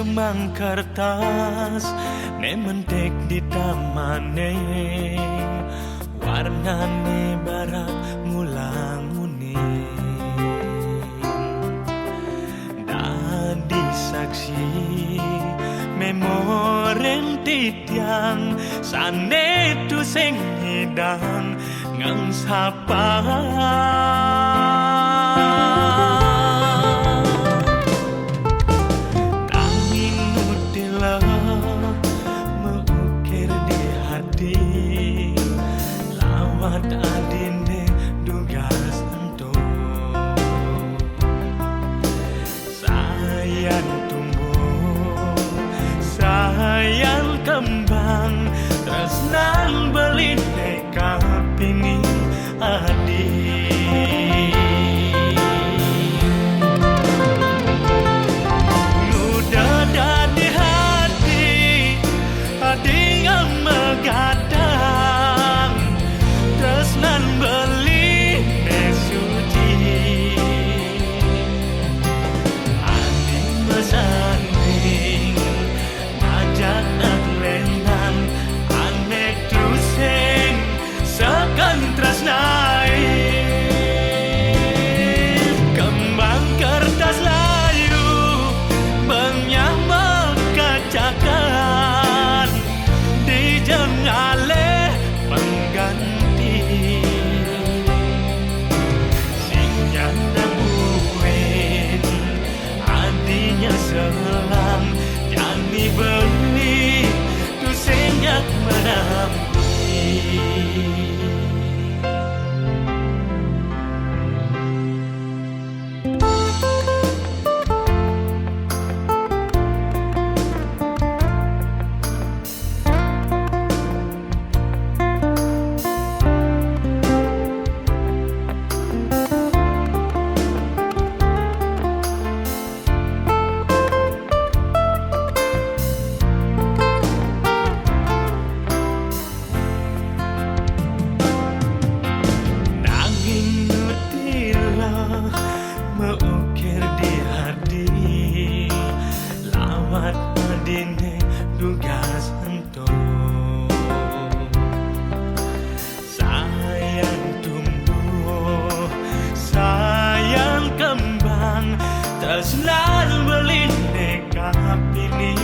kembang kertas ne mentek di tamane warnane barak ngulang-uni dadi saksi memoren titiang sane tu sing hidang ngang sapa adine dugas ento sayang tumbuh sayang kembang tresnan beline kapini adi nuda dadi hati hati yang megadang tresnan beli nesuci andi mesanding ngajak nak lenang anek tusing sekan tresnai kembang kertas layu menyama kacakan di jengale pengganti selang yang dibeli tu senyak menampi mengukir di hati lawat adine dugas ento sayang tumbuh sayang kembang tresnan beline kapini